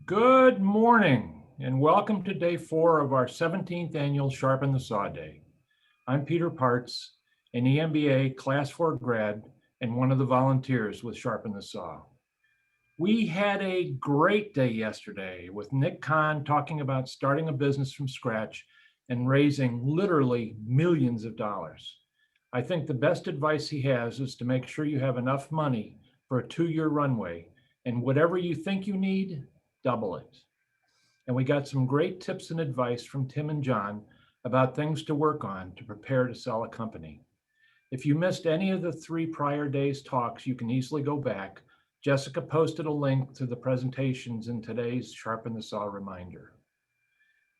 Good morning and welcome to day 4 of our 17th annual Sharpen the Saw Day. I'm Peter Parts, an EMBA Class 4 grad and one of the volunteers with Sharpen the Saw. We had a great day yesterday with Nick Kahn talking about starting a business from scratch and raising literally millions of dollars. I think the best advice he has is to make sure you have enough money for a 2-year runway, and whatever you think you need, double it. And we got some great tips and advice from Tim and John about things to work on to prepare to sell a company. If you missed any of the 3 prior days' talks, you can easily go back. Jessica posted a link to the presentations in today's Sharpen the Saw reminder.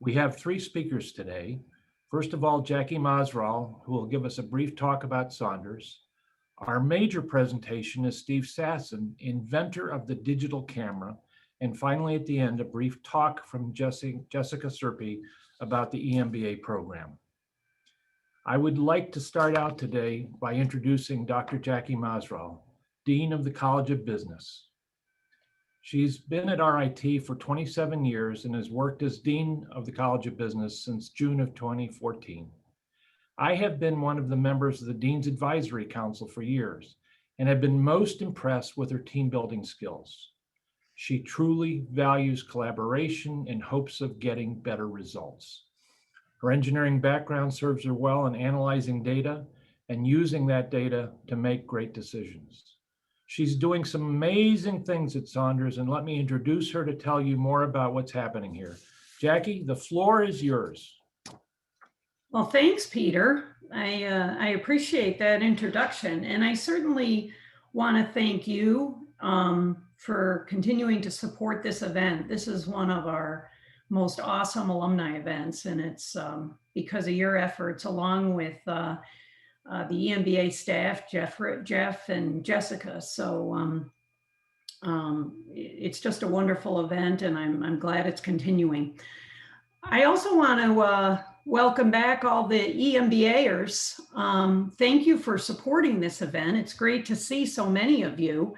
We have 3 speakers today. First of all, Jacqueline Mozrall, who will give us a brief talk about Saunders. Our major presentation is Steve Sasson, inventor of the digital camera. And finally, at the end, a brief talk from Jessica Serpie about the EMBA program. I would like to start out today by introducing Dr. Jacqueline Mozrall, Dean of the College of Business. She's been at RIT for 27 years and has worked as Dean of the College of Business since June of 2014. I have been one of the members of the Dean's Advisory Council for years and have been most impressed with her team building skills. She truly values collaboration in hopes of getting better results. Her engineering background serves her well in analyzing data and using that data to make great decisions. She's doing some amazing things at Saunders, and let me introduce her to tell you more about what's happening here. Jackie, the floor is yours. Well, thanks, Peter. I appreciate that introduction, and I certainly want to thank you for continuing to support this event. This is one of our most awesome alumni events, and it's because of your efforts, along with the EMBA staff, Jeff and Jessica. So it's just a wonderful event, and I'm glad it's continuing. I also want to welcome back all the EMBAers. Thank you for supporting this event. It's great to see so many of you.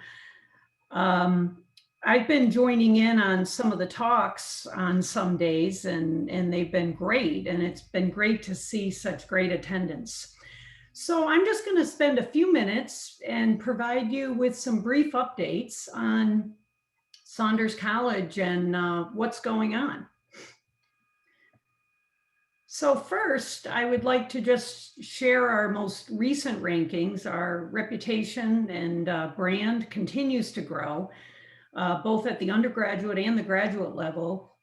I've been joining in on some of the talks on some days, and they've been great, and it's been great to see such great attendance. So I'm just going to spend a few minutes and provide you with some brief updates on Saunders College and what's going on. So first, I would like to just share our most recent rankings. Our reputation and brand continues to grow, both at the undergraduate and the graduate level.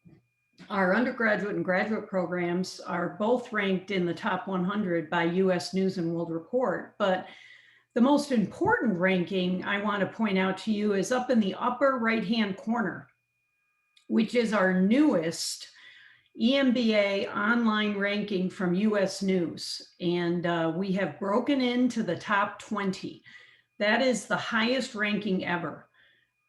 Our undergraduate and graduate programs are both ranked in the top 100 by US News and World Report. But the most important ranking I want to point out to you is up in the upper right-hand corner, which is our newest EMBA online ranking from US News. And we have broken into the top 20. That is the highest ranking ever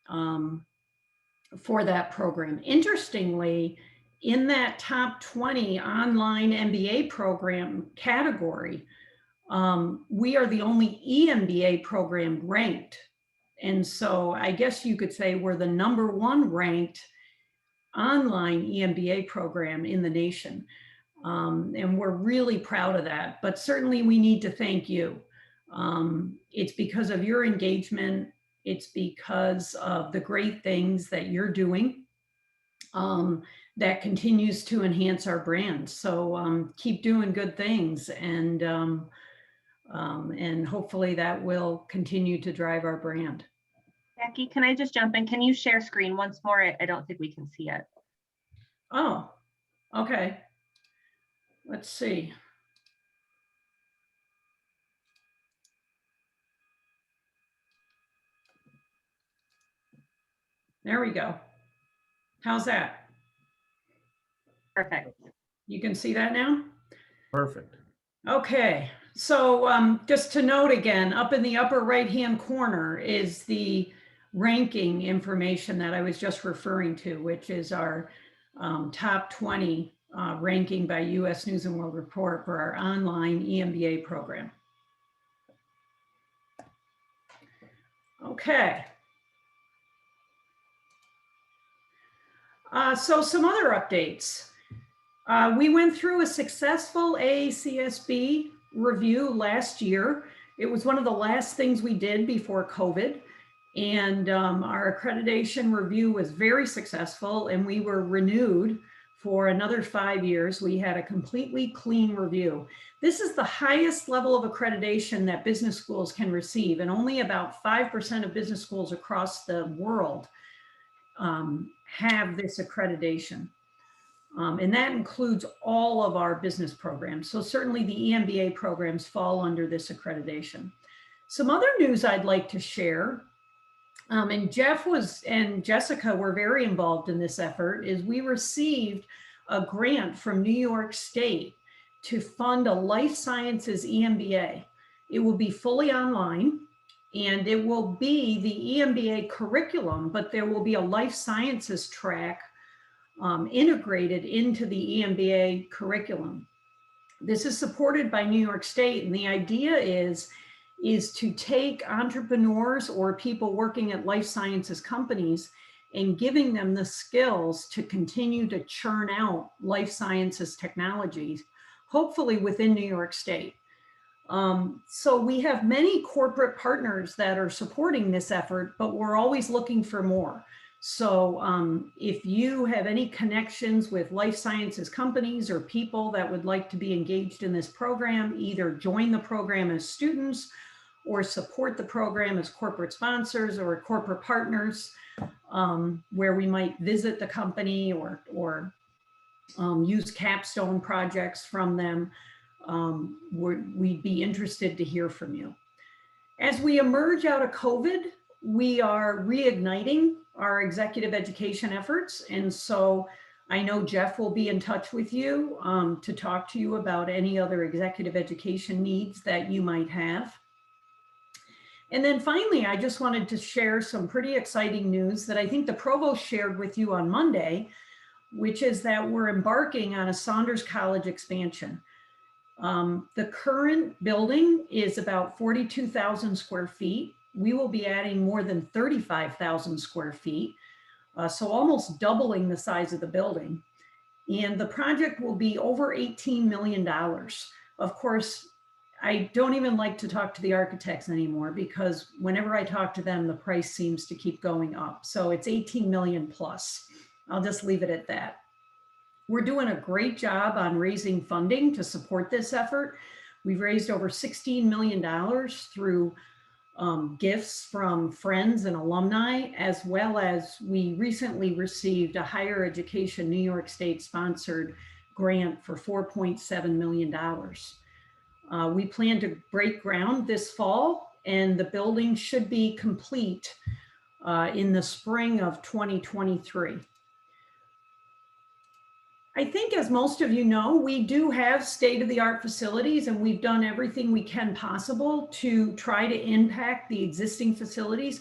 for that program. Interestingly, in that top 20 online MBA program category, we are the only EMBA program ranked. And so I guess you could say we're the #1 ranked online EMBA program in the nation. And we're really proud of that, but certainly we need to thank you. It's because of your engagement. It's because of the great things that you're doing that continues to enhance our brand. So keep doing good things, and hopefully that will continue to drive our brand. Jackie, can I just jump in? Can you share screen once more? I don't think we can see it. Oh, okay. Let's see. There we go. How's that? Perfect. You can see that now? Perfect. Okay. So just to note again, up in the upper right-hand corner is the ranking information that I was just referring to, which is our top 20 ranking by US News and World Report for our online EMBA program. Okay. So some other updates. We went through a successful AACSB review last year. It was one of the last things we did before COVID. And our accreditation review was very successful, and we were renewed for another 5 years. We had a completely clean review. This is the highest level of accreditation that business schools can receive, and only about 5% of business schools across the world have this accreditation. And that includes all of our business programs. So certainly the EMBA programs fall under this accreditation. Some other news I'd like to share, and Jeff and Jessica were very involved in this effort, is we received a grant from New York State to fund a life sciences EMBA. It will be fully online, and it will be the EMBA curriculum, but there will be a life sciences track integrated into the EMBA curriculum. This is supported by New York State, and the idea is to take entrepreneurs or people working at life sciences companies and giving them the skills to continue to churn out life sciences technologies, hopefully within New York State. So we have many corporate partners that are supporting this effort, but we're always looking for more. So if you have any connections with life sciences companies or people that would like to be engaged in this program, either join the program as students or support the program as corporate sponsors or corporate partners, where we might visit the company or use capstone projects from them, we'd be interested to hear from you. As we emerge out of COVID, we are reigniting our executive education efforts. And so I know Jeff will be in touch with you to talk to you about any other executive education needs that you might have. And then finally, I just wanted to share some pretty exciting news that I think the provost shared with you on Monday, which is that we're embarking on a Saunders College expansion. The current building is about 42,000 square feet. We will be adding more than 35,000 square feet, so almost doubling the size of the building. And the project will be over $18 million. Of course, I don't even like to talk to the architects anymore, because whenever I talk to them, the price seems to keep going up. So it's 18 million plus. I'll just leave it at that. We're doing a great job on raising funding to support this effort. We've raised over $16 million through gifts from friends and alumni, as well as we recently received a higher education New York State sponsored grant for $4.7 million. We plan to break ground this fall, and the building should be complete in the spring of 2023. I think, as most of you know, we do have state-of-the-art facilities, and we've done everything we can possible to try to impact the existing facilities,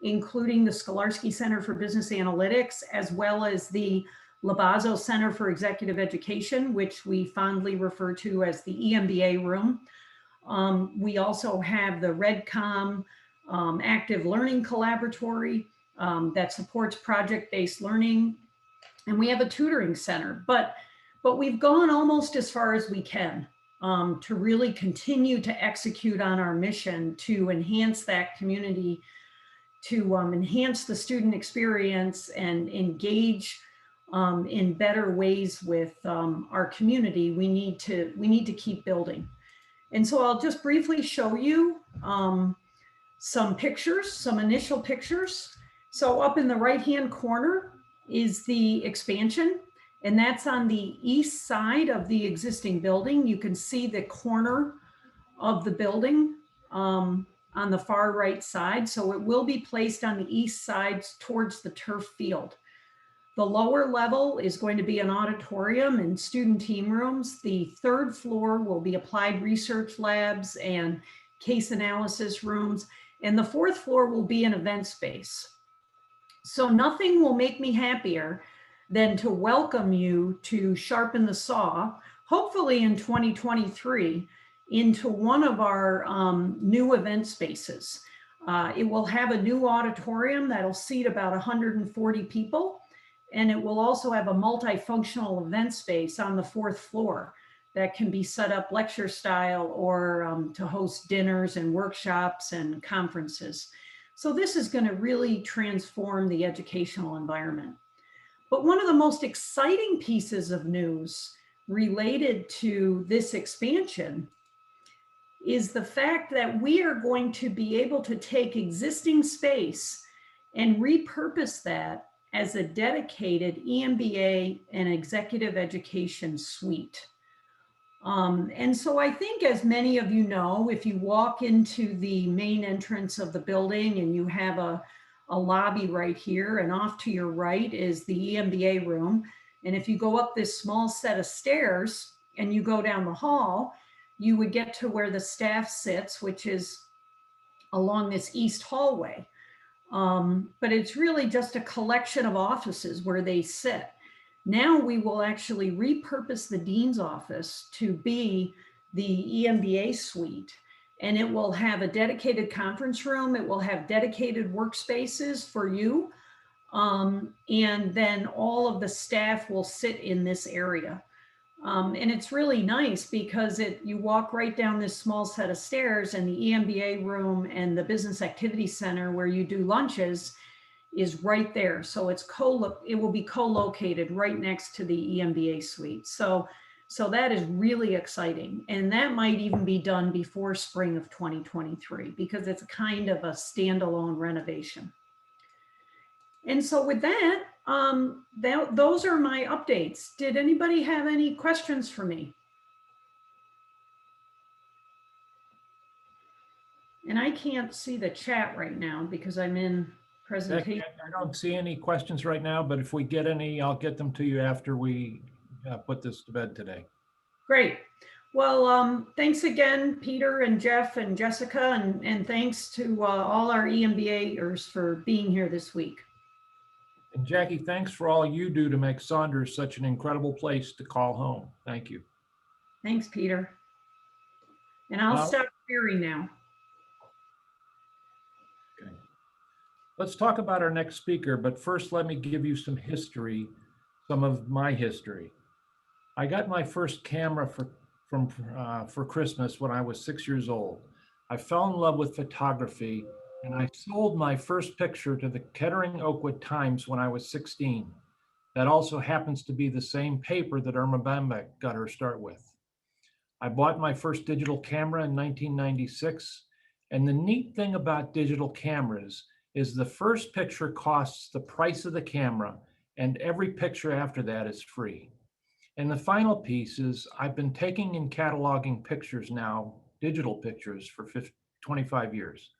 including the Skolarski Center for Business Analytics, as well as the Labazzo Center for Executive Education, which we fondly refer to as the EMBA room. We also have the RedCom Active Learning Collaboratory that supports project-based learning. And we have a tutoring center, but we've gone almost as far as we can to really continue to execute on our mission to enhance that community, to enhance the student experience and engage in better ways with our community. We need to keep building. And so I'll just briefly show you some pictures, some initial pictures. So up in the right-hand corner is the expansion, and that's on the east side of the existing building. You can see the corner of the building on the far right side. So it will be placed on the east side towards the turf field. The lower level is going to be an auditorium and student team rooms. The third floor will be applied research labs and case analysis rooms. And the fourth floor will be an event space. So nothing will make me happier than to welcome you to Sharpen the Saw, hopefully in 2023, into one of our new event spaces. It will have a new auditorium that'll seat about 140 people. And it will also have a multifunctional event space on the 4th floor that can be set up lecture style or to host dinners and workshops and conferences. So this is going to really transform the educational environment. But one of the most exciting pieces of news related to this expansion is the fact that we are going to be able to take existing space and repurpose that as a dedicated EMBA and executive education suite. And so I think, as many of you know, if you walk into the main entrance of the building and you have a lobby right here, and off to your right is the EMBA room. And if you go up this small set of stairs and you go down the hall, you would get to where the staff sits, which is along this east hallway. But it's really just a collection of offices where they sit. Now we will actually repurpose the dean's office to be the EMBA suite, and it will have a dedicated conference room. It will have dedicated workspaces for you. And then all of the staff will sit in this area. And it's really nice because you walk right down this small set of stairs, and the EMBA room and the business activity center where you do lunches is right there. So it will be co-located right next to the EMBA suite. So that is really exciting. And that might even be done before spring of 2023 because it's kind of a standalone renovation. And so with that, those are my updates. Did anybody have any questions for me? And I can't see the chat right now because I'm in presentation. I don't see any questions right now, but if we get any, I'll get them to you after we put this to bed today. Great. Well, thanks again, Peter and Jeff and Jessica, and thanks to all our EMBAers for being here this week. And Jackie, thanks for all you do to make Saunders such an incredible place to call home. Thank you. Thanks, Peter. And I'll stop sharing now. Okay. Let's talk about our next speaker, but first let me give you some history, some of my history. I got my first camera for Christmas when I was 6 years old. I fell in love with photography, and I sold my first picture to the Kettering Oakwood Times when I was 16. That also happens to be the same paper that Irma Bambeck got her start with. I bought my first digital camera in 1996, and the neat thing about digital cameras is the first picture costs the price of the camera, and every picture after that is free. And the final piece is I've been taking and cataloging pictures now, digital pictures, for 25 years.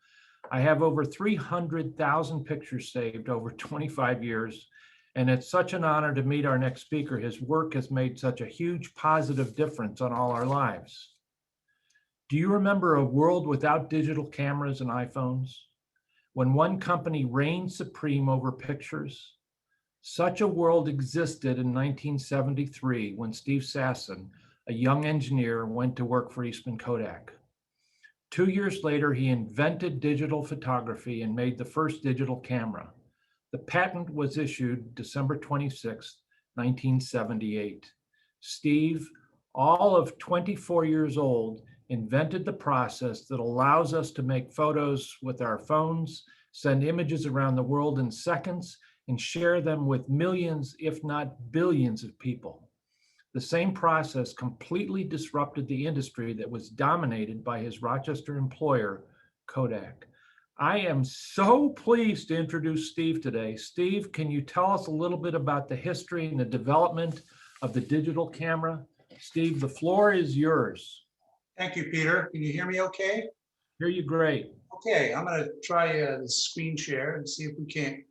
I have over 300,000 pictures saved over 25 years, and it's such an honor to meet our next speaker. His work has made such a huge positive difference on all our lives. Do you remember a world without digital cameras and iPhones? When one company reigned supreme over pictures? Such a world existed in 1973 when Steve Sasson, a young engineer, went to work for Eastman Kodak. 2 years later, he invented digital photography and made the first digital camera. The patent was issued December 26, 1978. Steve, all of 24 years old, invented the process that allows us to make photos with our phones, send images around the world in seconds, and share them with millions, if not billions of people. The same process completely disrupted the industry that was dominated by his Rochester employer, Kodak. I am so pleased to introduce Steve today. Steve, can you tell us a little bit about the history and the development of the digital camera? Steve, the floor is yours. Thank you, Peter. Can you hear me okay? Hear you great. Okay, I'm going to try the screen share and see if we can't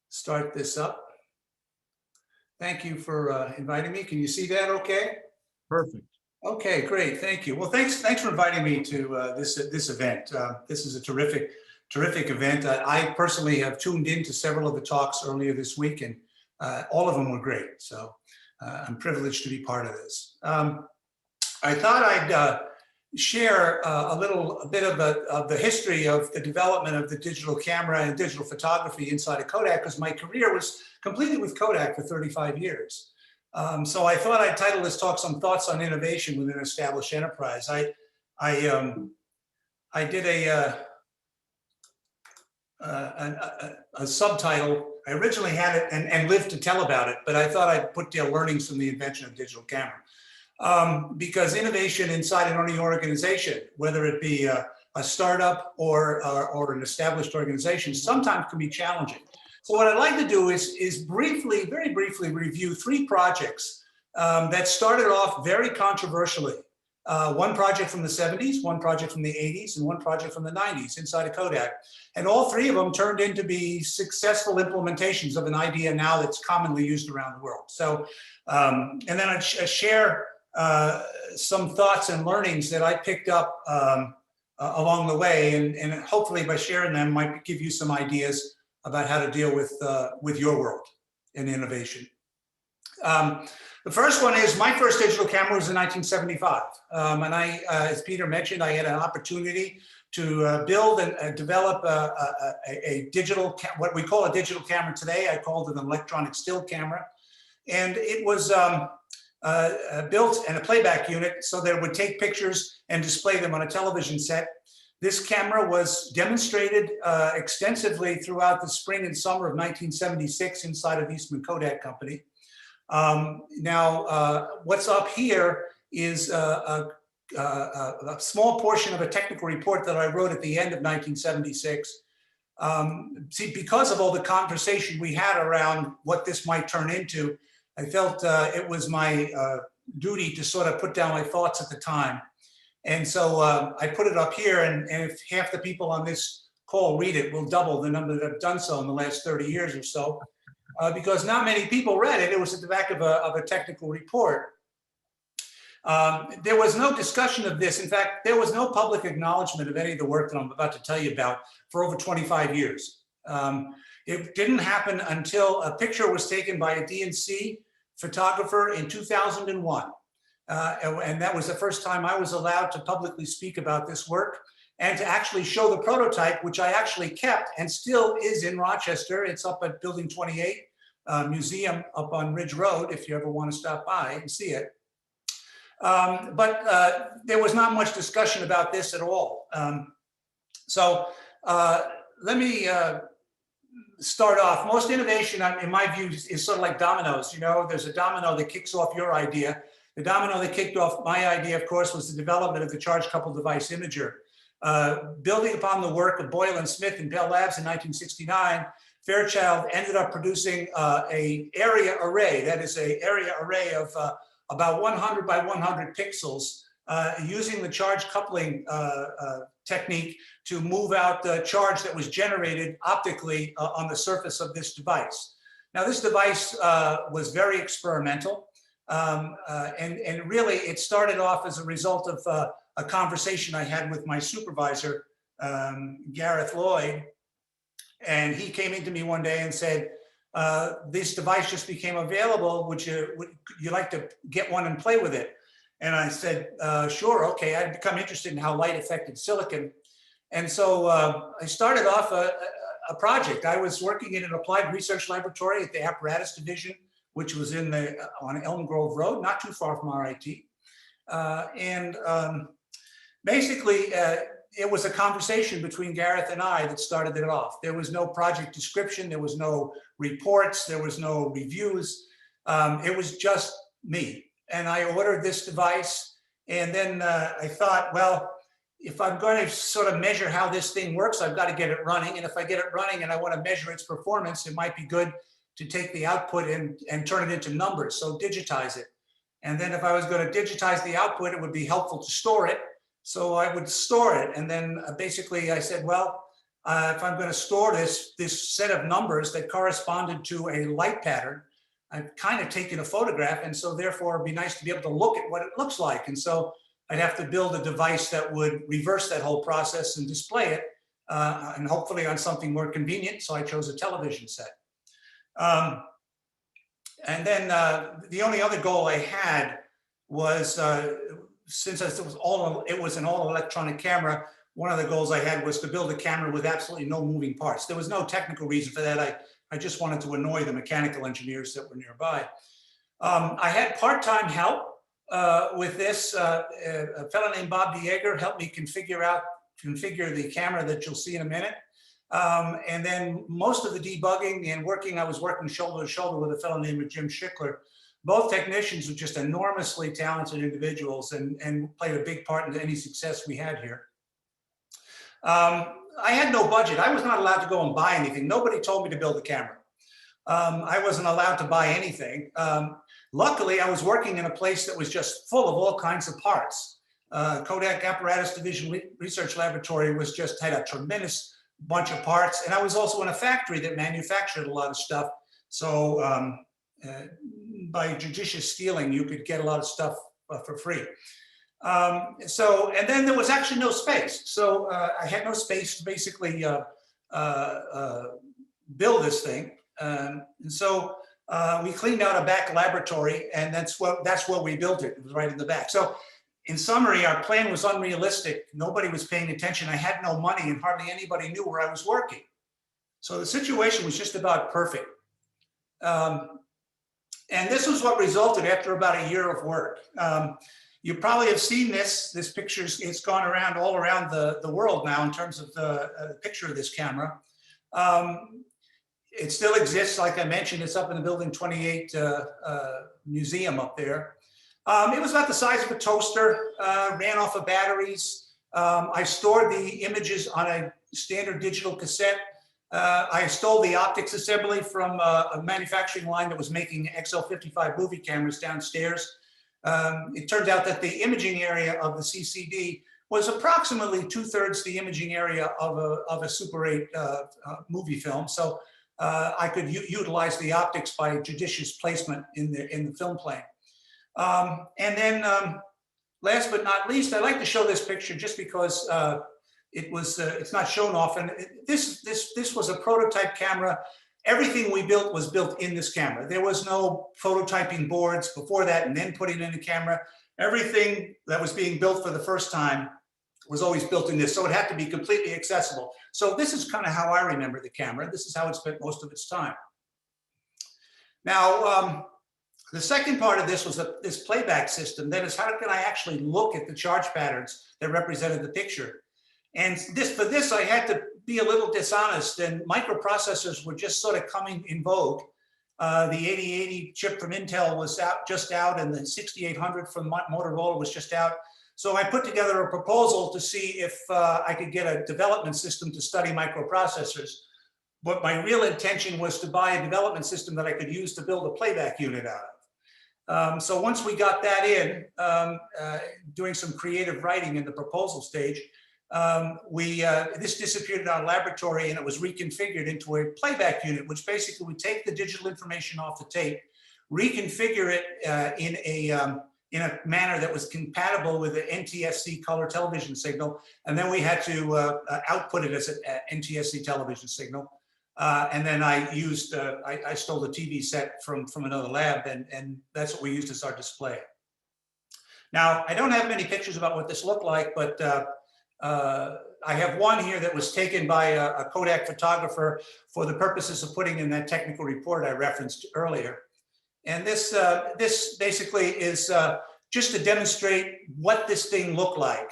start this up. Thank you for inviting me. Can you see that okay? Perfect. Okay, great. Thank you. Well, thanks for inviting me to this event. This is a terrific event. I personally have tuned into several of the talks earlier this week, and all of them were great. So I'm privileged to be part of this. I thought I'd share a bit of the history of the development of the digital camera and digital photography inside of Kodak, because my career was completely with Kodak for 35 years. So I thought I'd title this talk "Some Thoughts on Innovation Within an Established Enterprise." I did a subtitle. I originally had it and lived to tell about it, but I thought I'd put their learnings from the invention of digital camera. Because innovation inside an organization, whether it be a startup or an established organization, sometimes can be challenging. So what I'd like to do is very briefly review 3 projects that started off very controversially. One project from the 70s, one project from the 80s, and one project from the 90s inside of Kodak. And all 3 of them turned into be successful implementations of an idea now that's commonly used around the world. So, and then I'd share some thoughts and learnings that I picked up along the way, and hopefully by sharing them might give you some ideas about how to deal with your world and innovation. The first one is my first digital camera was in 1975. And as Peter mentioned, I had an opportunity to build and develop a digital, what we call a digital camera today. I called it an electronic still camera. And it was built in a playback unit so that it would take pictures and display them on a television set. This camera was demonstrated extensively throughout the spring and summer of 1976 inside of Eastman Kodak Company. Now, what's up here is a small portion of a technical report that I wrote at the end of 1976. See, because of all the conversation we had around what this might turn into, I felt it was my duty to sort of put down my thoughts at the time. And so I put it up here, and if half the people on this call read it, we'll double the number that have done so in the last 30 years or so. Because not many people read it. It was at the back of a technical report. There was no discussion of this. In fact, there was no public acknowledgement of any of the work that I'm about to tell you about for over 25 years. It didn't happen until a picture was taken by a DNC photographer in 2001. And that was the first time I was allowed to publicly speak about this work and to actually show the prototype, which I actually kept and still is in Rochester. It's up at Building 28 Museum up on Ridge Road, if you ever want to stop by and see it. But there was not much discussion about this at all. So let me start off. Most innovation, in my view, is sort of like dominoes. You know, there's a domino that kicks off your idea. The domino that kicked off my idea, of course, was the development of the charge coupled device imager. Building upon the work of Boyle and Smith and Bell Labs in 1969, Fairchild ended up producing a area array, that is a area array of about 100 by 100 pixels, using the charge coupling technique to move out the charge that was generated optically on the surface of this device. Now, this device was very experimental, and really it started off as a result of a conversation I had with my supervisor, Gareth Lloyd, and he came into me one day and said, this device just became available. Would you like to get one and play with it? And I said, sure, okay. I'd become interested in how light affected silicon. And so I started off a project. I was working in an applied research laboratory at the apparatus division, which was on Elm Grove Road, not too far from RIT. Basically, it was a conversation between Gareth and I that started it off. There was no project description. There was no reports. There was no reviews. It was just me. And I ordered this device. And then I thought, well, if I'm going to sort of measure how this thing works, I've got to get it running. And if I get it running and I want to measure its performance, it might be good to take the output and turn it into numbers. So digitize it. And then if I was going to digitize the output, it would be helpful to store it. So I would store it. And then basically I said, well, if I'm going to store this set of numbers that corresponded to a light pattern, I've kind of taken a photograph. And so therefore it'd be nice to be able to look at what it looks like. And so I'd have to build a device that would reverse that whole process and display it, and hopefully on something more convenient. So I chose a television set. And then the only other goal I had was since it was an all electronic camera, one of the goals I had was to build a camera with absolutely no moving parts. There was no technical reason for that. I just wanted to annoy the mechanical engineers that were nearby. I had part-time help with this. A fellow named Bob Dieger helped me configure the camera that you'll see in a minute. And then most of the debugging and I was working shoulder to shoulder with a fellow named Jim Schickler. Both technicians were just enormously talented individuals and played a big part in any success we had here. I had no budget. I was not allowed to go and buy anything. Nobody told me to build a camera. I wasn't allowed to buy anything. Luckily, I was working in a place that was just full of all kinds of parts. Kodak Apparatus Division Research Laboratory had a tremendous bunch of parts. And I was also in a factory that manufactured a lot of stuff. So by judicious stealing, you could get a lot of stuff for free. And then there was actually no space. So I had no space to basically build this thing. And so we cleaned out a back laboratory, and that's where we built it. It was right in the back. So in summary, our plan was unrealistic. Nobody was paying attention. I had no money, and hardly anybody knew where I was working. So the situation was just about perfect. And this was what resulted after about a year of work. You probably have seen this picture. It's gone around all around the world now in terms of the picture of this camera. It still exists. Like I mentioned, it's up in the Building 28 museum up there. It was about the size of a toaster, ran off of batteries. I stored the images on a standard digital cassette. I stole the optics assembly from a manufacturing line that was making XL55 movie cameras downstairs. It turned out that the imaging area of the CCD was approximately 2/3 the imaging area of a Super 8 movie film. So I could utilize the optics by judicious placement in the film plane. And then last but not least, I like to show this picture just because it's not shown often. This was a prototype camera. Everything we built was built in this camera. There was no prototyping boards before that and then putting it in the camera. Everything that was being built for the first time was always built in this. So it had to be completely accessible. So this is kind of how I remember the camera. This is how it spent most of its time. Now, the second part of this was this playback system. That is, how can I actually look at the charge patterns that represented the picture? And for this, I had to be a little dishonest, and microprocessors were just sort of coming in vogue. The 8080 chip from Intel was just out, and the 6800 from Motorola was just out. So I put together a proposal to see if I could get a development system to study microprocessors. But my real intention was to buy a development system that I could use to build a playback unit out of. So once we got that in, doing some creative writing in the proposal stage, this disappeared in our laboratory, and it was reconfigured into a playback unit, which basically would take the digital information off the tape, reconfigure it in a manner that was compatible with the NTSC color television signal, and then we had to output it as an NTSC television signal. And then I stole the TV set from another lab, and that's what we used as our display. Now, I don't have many pictures about what this looked like, but I have one here that was taken by a Kodak photographer for the purposes of putting in that technical report I referenced earlier. And this basically is just to demonstrate what this thing looked like.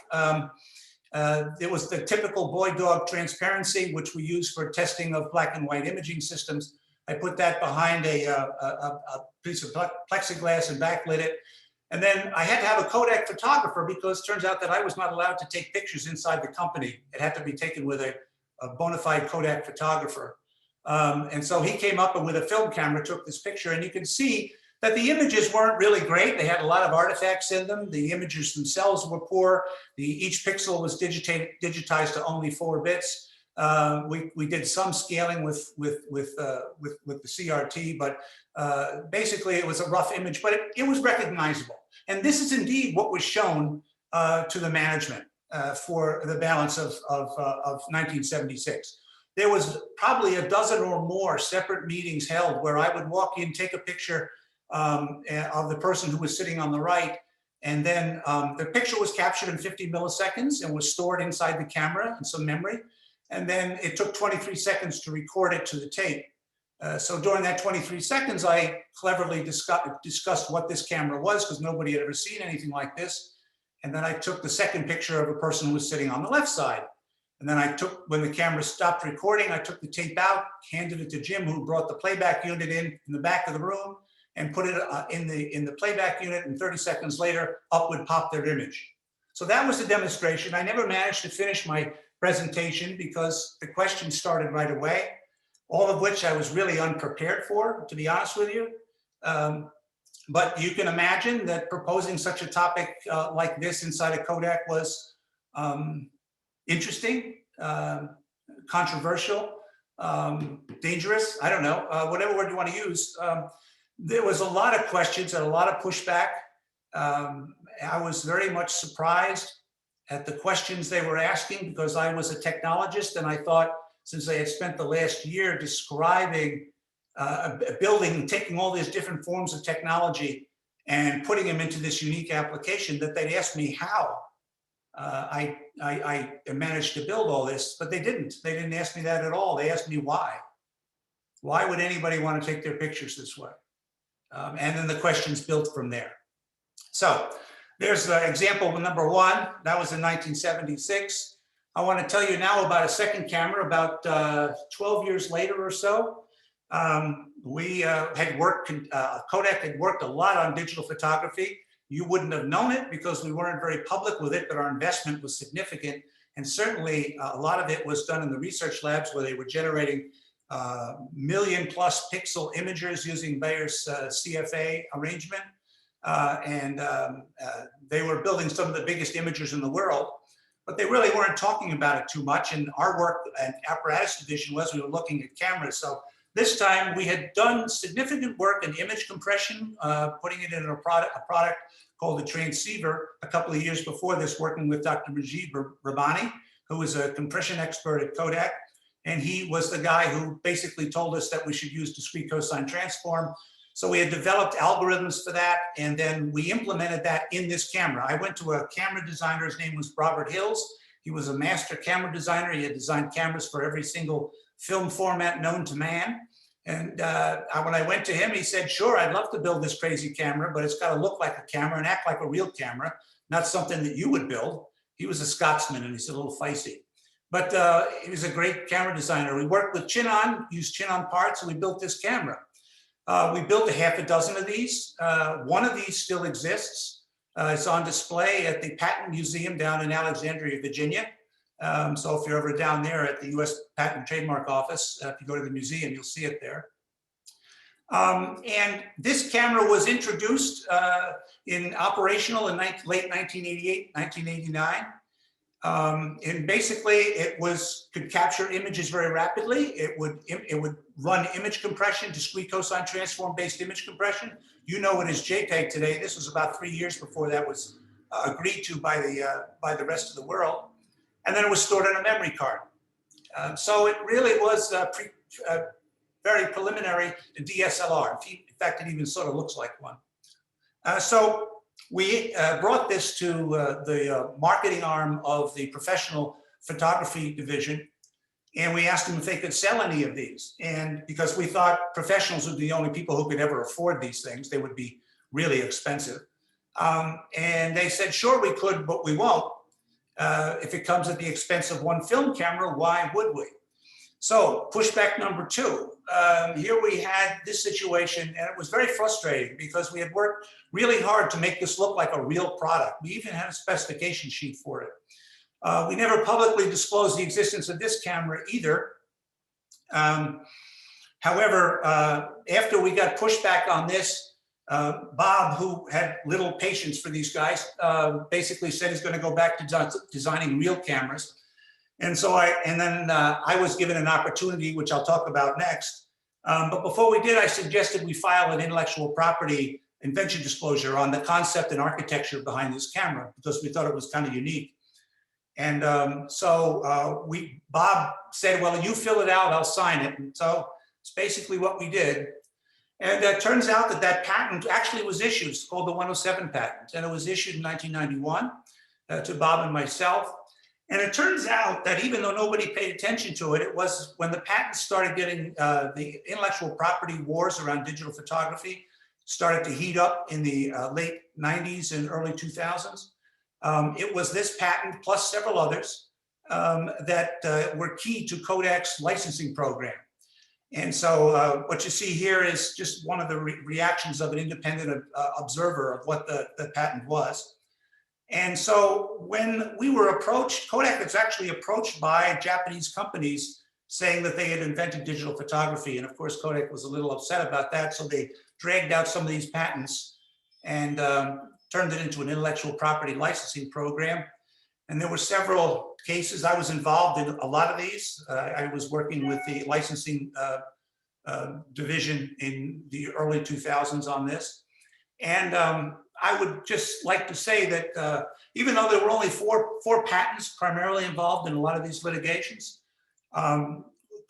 It was the typical boy dog transparency, which we use for testing of black and white imaging systems. I put that behind a piece of plexiglass and backlit it. And then I had to have a Kodak photographer, because it turns out that I was not allowed to take pictures inside the company. It had to be taken with a bona fide Kodak photographer. And so he came up and with a film camera took this picture, and you can see that the images weren't really great. They had a lot of artifacts in them. The images themselves were poor. Each pixel was digitized to only 4 bits. We did some scaling with the CRT, but basically it was a rough image, but it was recognizable. And this is indeed what was shown to the management for the balance of 1976. There was probably a dozen or more separate meetings held where I would walk in, take a picture of the person who was sitting on the right, And then the picture was captured in 50 milliseconds and was stored inside the camera in some memory. And then it took 23 seconds to record it to the tape. So during that 23 seconds, I cleverly discussed what this camera was, because nobody had ever seen anything like this. And then I took the second picture of a person who was sitting on the left side. And then when the camera stopped recording, I took the tape out, handed it to Jim, who brought the playback unit in the back of the room, and put it in the playback unit. And 30 seconds later, up would pop their image. So that was the demonstration. I never managed to finish my presentation because the questions started right away, all of which I was really unprepared for, to be honest with you. But you can imagine that proposing such a topic like this inside a Kodak was interesting, controversial, dangerous, I don't know, whatever word you want to use. There was a lot of questions and a lot of pushback. I was very much surprised at the questions they were asking, because I was a technologist, and I thought, since I had spent the last year describing a building, taking all these different forms of technology and putting them into this unique application, that they'd ask me how I managed to build all this, but they didn't. They didn't ask me that at all. They asked me why. Why would anybody want to take their pictures this way? And then the questions built from there. So there's example number one. That was in 1976. I want to tell you now about a second camera about 12 years later or so. We had worked, Kodak had worked a lot on digital photography. You wouldn't have known it because we weren't very public with it, but our investment was significant. And certainly a lot of it was done in the research labs, where they were generating million+ pixel imagers using Bayer's CFA arrangement. They were building some of the biggest imagers in the world, but they really weren't talking about it too much. And our work at apparatus division was, we were looking at cameras. So this time we had done significant work in image compression, putting it in a product called the transceiver a couple of years before this, working with Dr. Majid Rabbani, who was a compression expert at Kodak. And he was the guy who basically told us that we should use discrete cosine transform. So we had developed algorithms for that, and then we implemented that in this camera. I went to a camera designer, his name was Robert Hills. He was a master camera designer. He had designed cameras for every single film format known to man. And when I went to him, he said, sure, I'd love to build this crazy camera, but it's got to look like a camera and act like a real camera, not something that you would build. He was a Scotsman, and he's a little feisty. But he was a great camera designer. We worked with Chinon, used Chinon parts, and we built this camera. We built a half a dozen of these. One of these still exists. It's on display at the Patent Museum down in Alexandria, Virginia. So if you're ever down there at the US Patent and Trademark Office, if you go to the museum, you'll see it there. And this camera was introduced in operational in late 1988, 1989. And basically it could capture images very rapidly. It would run image compression, discrete cosine transform based image compression. You know it as JPEG today. This was about 3 years before that was agreed to by the rest of the world. And then it was stored on a memory card. So it really was very preliminary to DSLR. In fact, it even sort of looks like one. So we brought this to the marketing arm of the professional photography division, and we asked them if they could sell any of these. And because we thought professionals would be the only people who could ever afford these things, they would be really expensive. And they said, sure, we could, but we won't. If it comes at the expense of one film camera, why would we? So pushback number two, here we had this situation, and it was very frustrating because we had worked really hard to make this look like a real product. We even had a specification sheet for it. We never publicly disclosed the existence of this camera either. However, after we got pushback on this, Bob, who had little patience for these guys, basically said he's going to go back to designing real cameras. And so I was given an opportunity, which I'll talk about next. But before we did, I suggested we file an intellectual property invention disclosure on the concept and architecture behind this camera, because we thought it was kind of unique. And Bob said, well, you fill it out, I'll sign it. And so it's basically what we did. And it turns out that that patent actually was issued. It's called the 107 patent, and it was issued in 1991 to Bob and myself. And it turns out that even though nobody paid attention to it, it was when the patents started getting the intellectual property wars around digital photography started to heat up in the late 90s and early 2000s. It was this patent plus several others that were key to Kodak's licensing program. And so what you see here is just one of the reactions of an independent observer of what the patent was. And so when we were approached, Kodak was actually approached by Japanese companies saying that they had invented digital photography. And of course, Kodak was a little upset about that. So they dragged out some of these patents and turned it into an intellectual property licensing program. And there were several cases. I was involved in a lot of these. I was working with the licensing division in the early 2000s on this. And I would just like to say that even though there were only four patents primarily involved in a lot of these litigations,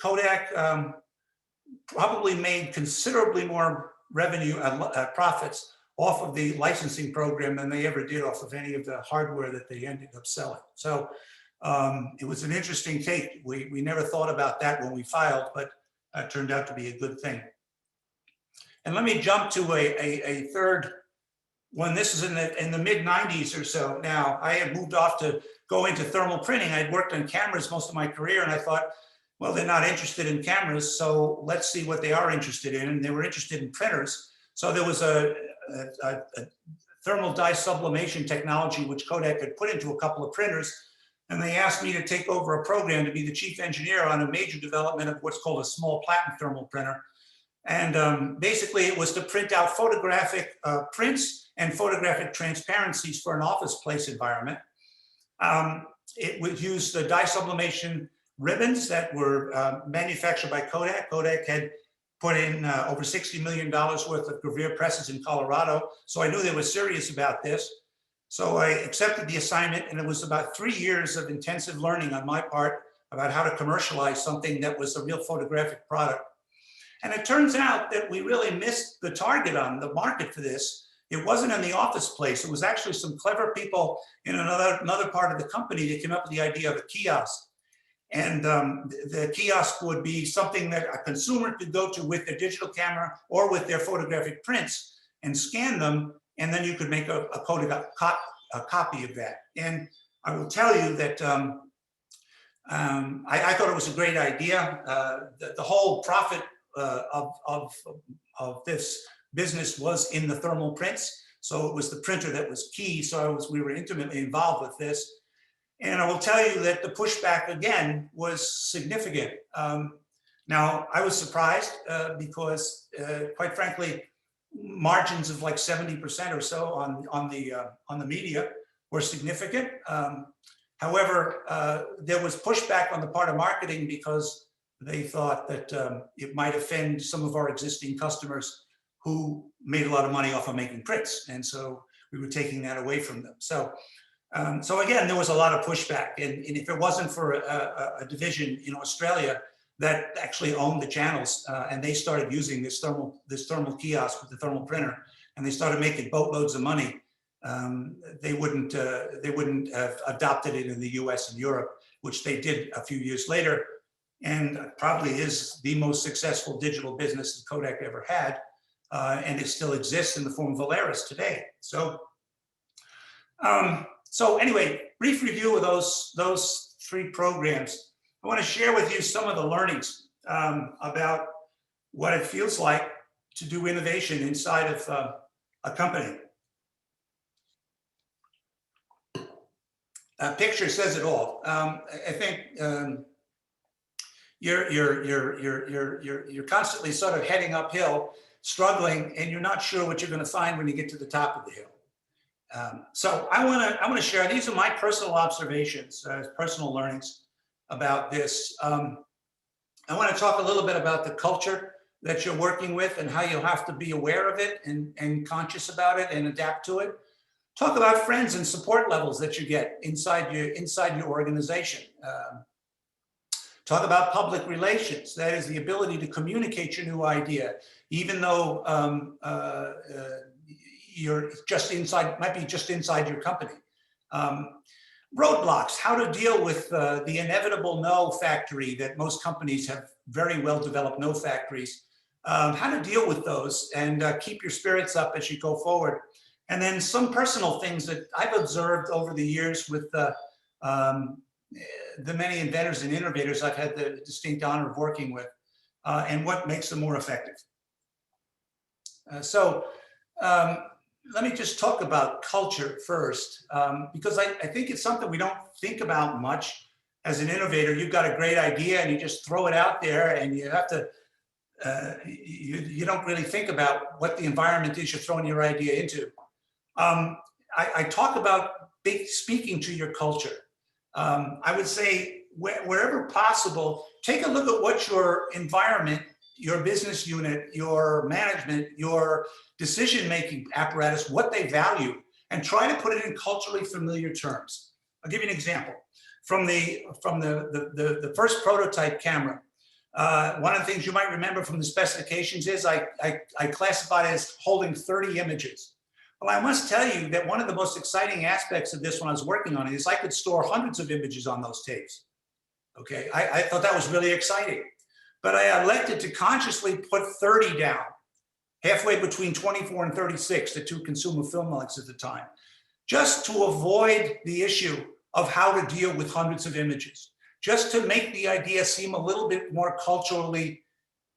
Kodak probably made considerably more revenue and profits off of the licensing program than they ever did off of any of the hardware that they ended up selling. So it was an interesting take. We never thought about that when we filed, but it turned out to be a good thing. And let me jump to a third one. This is in the mid 90s or so. Now, I had moved off to go into thermal printing. I'd worked on cameras most of my career, and I thought, well, they're not interested in cameras, so let's see what they are interested in. And they were interested in printers. So there was a thermal dye sublimation technology which Kodak had put into a couple of printers, and they asked me to take over a program to be the chief engineer on a major development of what's called a small platen thermal printer. And basically it was to print out photographic prints and photographic transparencies for an office place environment. It would use the dye sublimation ribbons that were manufactured by Kodak. Kodak had put in over $60 million worth of gravure presses in Colorado. So I knew they were serious about this. So I accepted the assignment, and it was about 3 years of intensive learning on my part about how to commercialize something that was a real photographic product. And it turns out that we really missed the target on the market for this. It wasn't in the office place. It was actually some clever people in another part of the company that came up with the idea of a kiosk. And the kiosk would be something that a consumer could go to with their digital camera or with their photographic prints and scan them, and then you could make a copy of that. And I will tell you that I thought it was a great idea. The whole profit of this business was in the thermal prints. So it was the printer that was key. So we were intimately involved with this. And I will tell you that the pushback again was significant. Now I was surprised because quite frankly, margins of like 70% or so on the media were significant. However, there was pushback on the part of marketing because they thought that it might offend some of our existing customers who made a lot of money off of making prints. And so we were taking that away from them. So again, there was a lot of pushback. And if it wasn't for a division in Australia that actually owned the channels and they started using this thermal kiosk with the thermal printer, and they started making boatloads of money, they wouldn't have adopted it in the US and Europe, which they did a few years later, and probably is the most successful digital business that Kodak ever had, and it still exists in the form of Valeris today. So anyway, brief review of those three programs. I want to share with you some of the learnings about what it feels like to do innovation inside of a company. A picture says it all. I think you're constantly sort of heading uphill, struggling, and you're not sure what you're going to find when you get to the top of the hill. So I want to share. These are my personal observations, personal learnings about this. I want to talk a little bit about the culture that you're working with and how you'll have to be aware of it and conscious about it and adapt to it. Talk about friends and support levels that you get inside your organization. Talk about public relations. That is the ability to communicate your new idea, even though you're just inside, might be just inside your company. Roadblocks, how to deal with the inevitable no factory that most companies have very well developed no factories. How to deal with those and keep your spirits up as you go forward. And then some personal things that I've observed over the years with the many inventors and innovators I've had the distinct honor of working with, and what makes them more effective. Let me just talk about culture first, because I think it's something we don't think about much. As an innovator, you've got a great idea and you just throw it out there, and you have to, you don't really think about what the environment is you're throwing your idea into. I talk about speaking to your culture. I would say wherever possible, take a look at what your environment, your business unit, your management, your decision-making apparatus, what they value, and try to put it in culturally familiar terms. I'll give you an example. From the first prototype camera, one of the things you might remember from the specifications is I classified it as holding 30 images. Well, I must tell you that one of the most exciting aspects of this when I was working on it is I could store hundreds of images on those tapes. Okay, I thought that was really exciting. But I elected to consciously put 30 down, halfway between 24 and 36, the two consumer film lengths at the time, just to avoid the issue of how to deal with hundreds of images, just to make the idea seem a little bit more culturally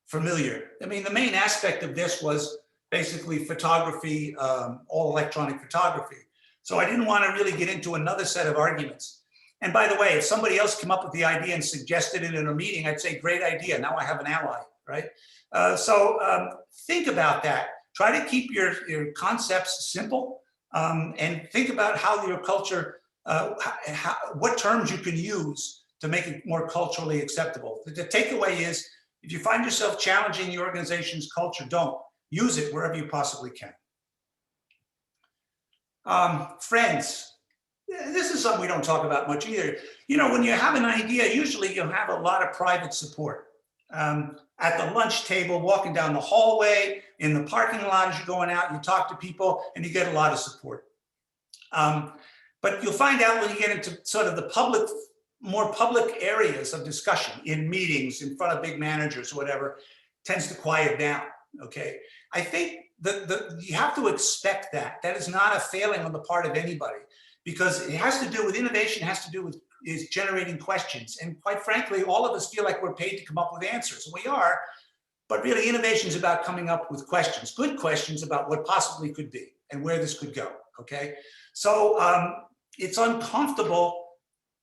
familiar. I mean, the main aspect of this was basically photography, all electronic photography. So I didn't want to really get into another set of arguments. And by the way, if somebody else came up with the idea and suggested it in a meeting, I'd say, great idea. Now I have an ally, right? Think about that. Try to keep your concepts simple, and think about how your culture, what terms you can use to make it more culturally acceptable. The takeaway is, if you find yourself challenging your organization's culture, don't. Use it wherever you possibly can. Friends. This is something we don't talk about much either. You know, when you have an idea, usually you'll have a lot of private support. At the lunch table, walking down the hallway, in the parking lot as you're going out, you talk to people and you get a lot of support. But you'll find out when you get into sort of the more public areas of discussion, in meetings, in front of big managers or whatever, tends to quiet down, okay? I think you have to expect that. That is not a failing on the part of anybody, because it has to do with innovation, has to do with is generating questions. And quite frankly, all of us feel like we're paid to come up with answers. And we are, but really innovation is about coming up with questions, good questions about what possibly could be and where this could go, okay? So it's uncomfortable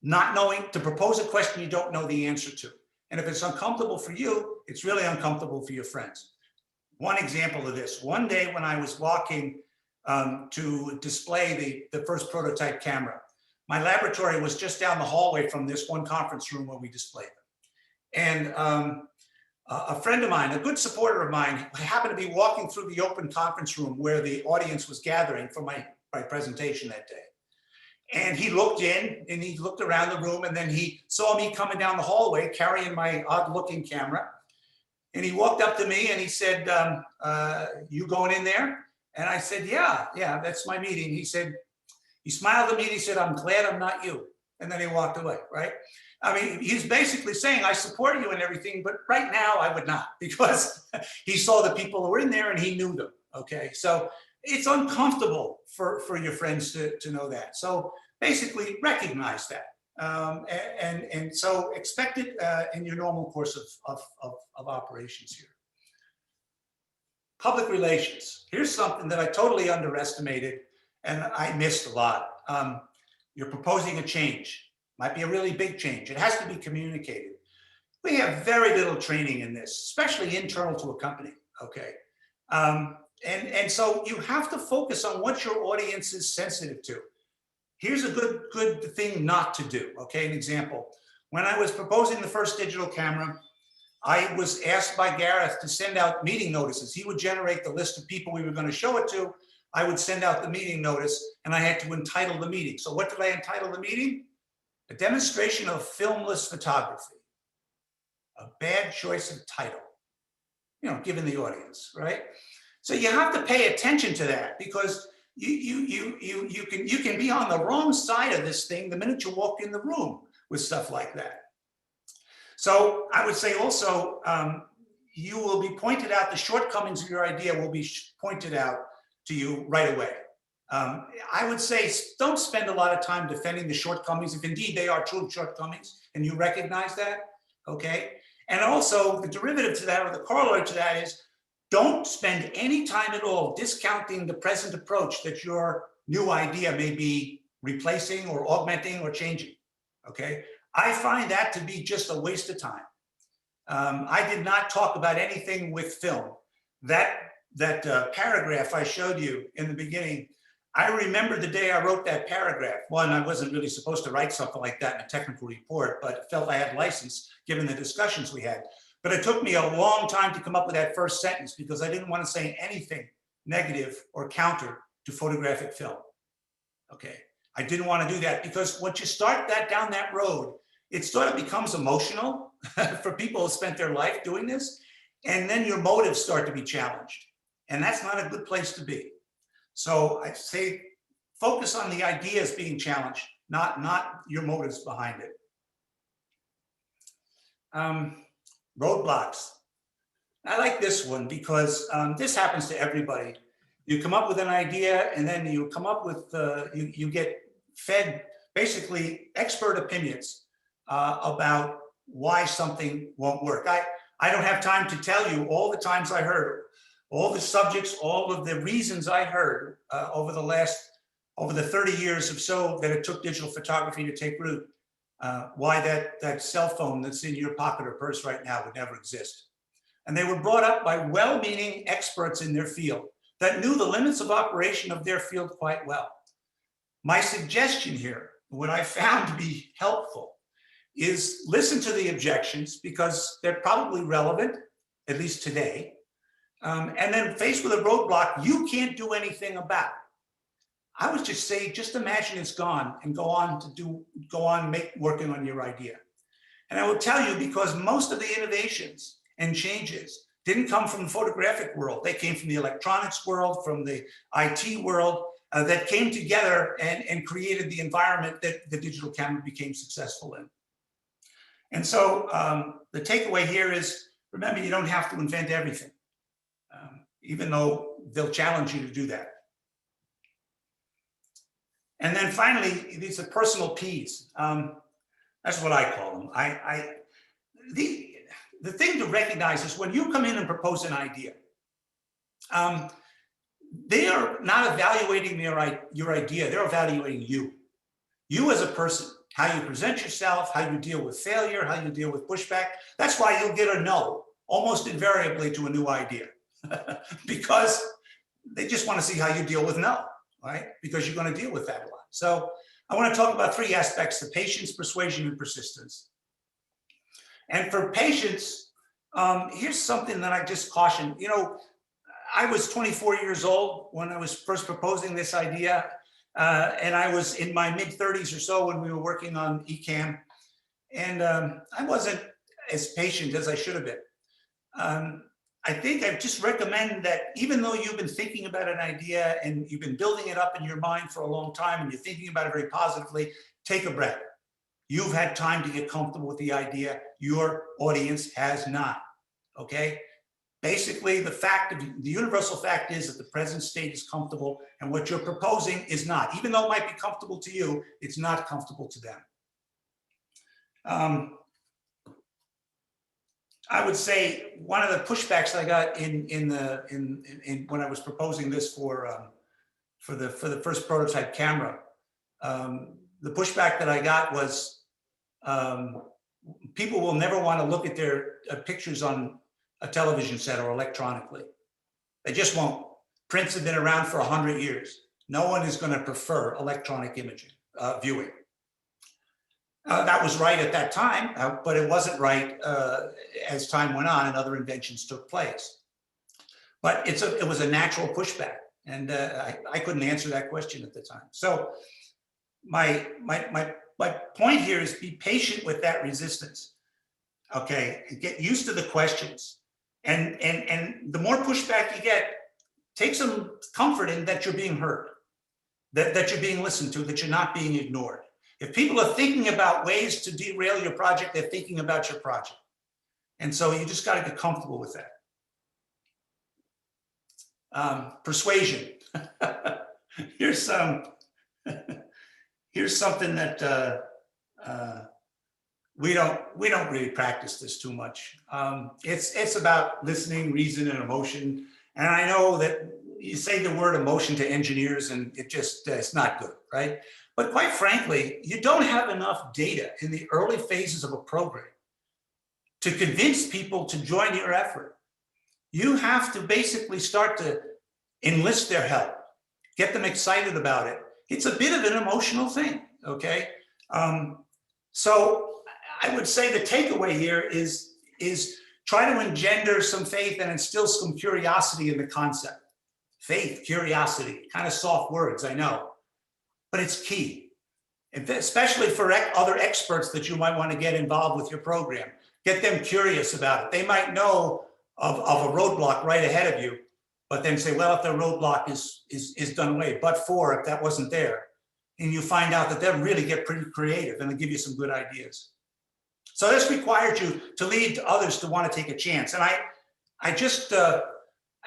not knowing, to propose a question you don't know the answer to. And if it's uncomfortable for you, it's really uncomfortable for your friends. One example of this, one day when I was walking to display the first prototype camera, my laboratory was just down the hallway from this one conference room where we displayed them. And a friend of mine, a good supporter of mine, happened to be walking through the open conference room where the audience was gathering for my presentation that day. And he looked in and he looked around the room, and then he saw me coming down the hallway carrying my odd looking camera. And he walked up to me and he said, you going in there? And I said, yeah, that's my meeting. He said, he smiled at me and he said, I'm glad I'm not you. And then he walked away, right? I mean, he's basically saying, I support you and everything, but right now I would not, because he saw the people who were in there and he knew them, okay? So it's uncomfortable for your friends to know that. So basically recognize that. And so expect it in your normal course of operations here. Public relations. Here's something that I totally underestimated and I missed a lot. You're proposing a change. Might be a really big change. It has to be communicated. We have very little training in this, especially internal to a company, okay? And so you have to focus on what your audience is sensitive to. Here's a good thing not to do, okay? An example. When I was proposing the first digital camera, I was asked by Gareth to send out meeting notices. He would generate the list of people we were going to show it to. I would send out the meeting notice, and I had to entitle the meeting. So what did I entitle the meeting? A demonstration of filmless photography. A bad choice of title, given the audience, right? So you have to pay attention to that, because you can be on the wrong side of this thing the minute you walk in the room with stuff like that. So I would say also, you will be pointed out, the shortcomings of your idea will be pointed out to you right away. I would say don't spend a lot of time defending the shortcomings, if indeed they are true shortcomings and you recognize that, okay? And also the derivative to that, or the corollary to that, is don't spend any time at all discounting the present approach that your new idea may be replacing or augmenting or changing, okay? I find that to be just a waste of time. I did not talk about anything with film. That paragraph I showed you in the beginning, I remember the day I wrote that paragraph. One, I wasn't really supposed to write something like that in a technical report, but felt I had license given the discussions we had. But it took me a long time to come up with that first sentence, because I didn't want to say anything negative or counter to photographic film. Okay, I didn't want to do that, because once you start down that road, it sort of becomes emotional for people who spent their life doing this, and then your motives start to be challenged, and that's not a good place to be. So I say focus on the ideas being challenged, not your motives behind it. Roadblocks. I like this one because this happens to everybody. You come up with an idea, and then you come up with, you get fed basically expert opinions about why something won't work. I don't have time to tell you all the times I heard, all the subjects, all of the reasons I heard over the 30 years or so that it took digital photography to take root, why that cell phone that's in your pocket or purse right now would never exist. And they were brought up by well-meaning experts in their field that knew the limits of operation of their field quite well. My suggestion here, what I found to be helpful, is listen to the objections, because they're probably relevant, at least today. And then faced with a roadblock you can't do anything about, I would just say, just imagine it's gone and go on working on your idea. And I will tell you, because most of the innovations and changes didn't come from the photographic world. They came from the electronics world, from the IT world, that came together and created the environment that the digital camera became successful in. And so the takeaway here is, remember, you don't have to invent everything, even though they'll challenge you to do that. And then finally, these are personal Ps. That's what I call them. The thing to recognize is when you come in and propose an idea, they are not evaluating your idea, they're evaluating you. You as a person, how you present yourself, how you deal with failure, how you deal with pushback. That's why you'll get a no almost invariably to a new idea, because they just want to see how you deal with no, right? Because you're going to deal with that a lot. So I want to talk about three aspects: the patience, persuasion, and persistence. And for patience, here's something that I just caution. You know, I was 24 years old when I was first proposing this idea, and I was in my mid-30s or so when we were working on eCam, and I wasn't as patient as I should have been. I think I just recommend that even though you've been thinking about an idea and you've been building it up in your mind for a long time and you're thinking about it very positively, take a breath. You've had time to get comfortable with the idea. Your audience has not, okay? Basically, the universal fact is that the present state is comfortable and what you're proposing is not. Even though it might be comfortable to you, it's not comfortable to them. I would say one of the pushbacks I got when I was proposing this for the first prototype camera, the pushback that I got was people will never want to look at their pictures on a television set or electronically. They just won't. Prints have been around for 100 years. No one is going to prefer electronic imaging, viewing. That was right at that time, but it wasn't right as time went on and other inventions took place. But it was a natural pushback, and I couldn't answer that question at the time. So my point here is be patient with that resistance. Okay, and get used to the questions. And the more pushback you get, take some comfort in that you're being heard, that you're being listened to, that you're not being ignored. If people are thinking about ways to derail your project, they're thinking about your project. And so you just got to get comfortable with that. Persuasion. Here's something that we don't really practice this too much. It's about listening, reason, and emotion. And I know that you say the word emotion to engineers and it's not good, right? But quite frankly, you don't have enough data in the early phases of a program to convince people to join your effort. You have to basically start to enlist their help, get them excited about it. It's a bit of an emotional thing, okay? So I would say the takeaway here is try to engender some faith and instill some curiosity in the concept. Faith, curiosity, kind of soft words, I know, but it's key, especially for other experts that you might want to get involved with your program. Get them curious about it. They might know of a roadblock right ahead of you, but then say, well, if the roadblock is done away, but for if that wasn't there, and you find out that they'll really get pretty creative and they'll give you some good ideas. So this requires you to lead others to want to take a chance. And I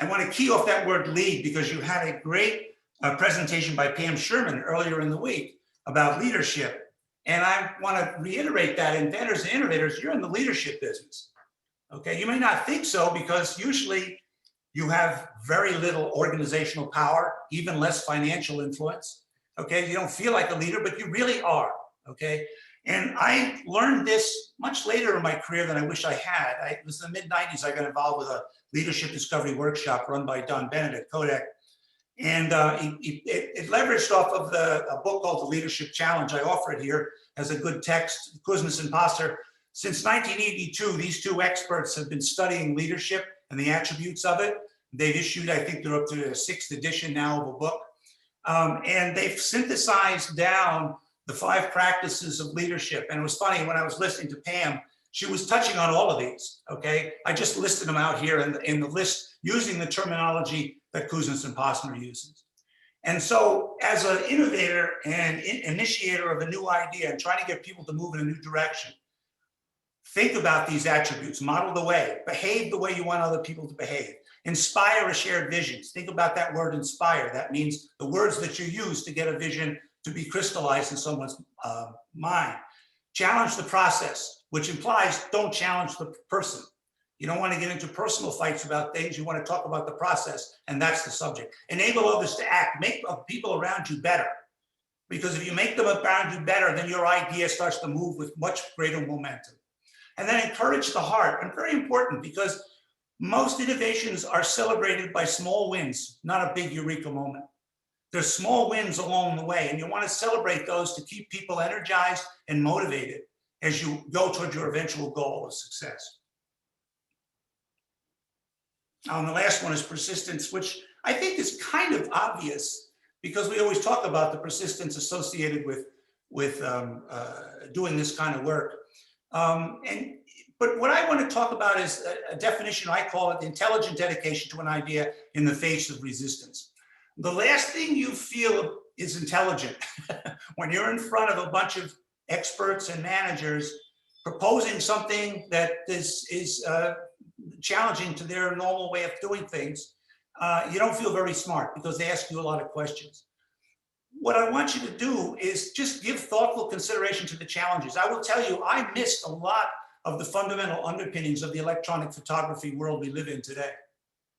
want to key off that word lead because you had a great presentation by Pam Sherman earlier in the week about leadership. And I want to reiterate that inventors and innovators, you're in the leadership business. Okay, you may not think so because usually you have very little organizational power, even less financial influence. Okay, you don't feel like a leader, but you really are. Okay, and I learned this much later in my career than I wish I had. It was in the mid-90s, I got involved with a leadership discovery workshop run by Don Bennett at Kodak. And it leveraged off of a book called The Leadership Challenge. I offer it here as a good text, Kuznets and Passer. Since 1982, these two experts have been studying leadership and the attributes of it. They've issued, I think they're up to the 6th edition now of a book. And they've synthesized down the 5 practices of leadership. And it was funny, when I was listening to Pam, she was touching on all of these, okay? I just listed them out here in the list using the terminology that Kuznets and Passer uses. And so as an innovator and initiator of a new idea and trying to get people to move in a new direction, think about these attributes, model the way, behave the way you want other people to behave, inspire a shared vision. Think about that word inspire. That means the words that you use to get a vision to be crystallized in someone's mind. Challenge the process, which implies don't challenge the person. You don't want to get into personal fights about things. You want to talk about the process, and that's the subject. Enable others to act. Make people around you better. Because if you make them around you better, then your idea starts to move with much greater momentum. And then encourage the heart. And very important, because most innovations are celebrated by small wins, not a big eureka moment. There's small wins along the way, and you want to celebrate those to keep people energized and motivated as you go toward your eventual goal of success. And the last one is persistence, which I think is kind of obvious because we always talk about the persistence associated with doing this kind of work. But what I want to talk about is a definition, I call it the intelligent dedication to an idea in the face of resistance. The last thing you feel is intelligent when you're in front of a bunch of experts and managers proposing something that is challenging to their normal way of doing things. You don't feel very smart because they ask you a lot of questions. What I want you to do is just give thoughtful consideration to the challenges. I will tell you, I missed a lot of the fundamental underpinnings of the electronic photography world we live in today,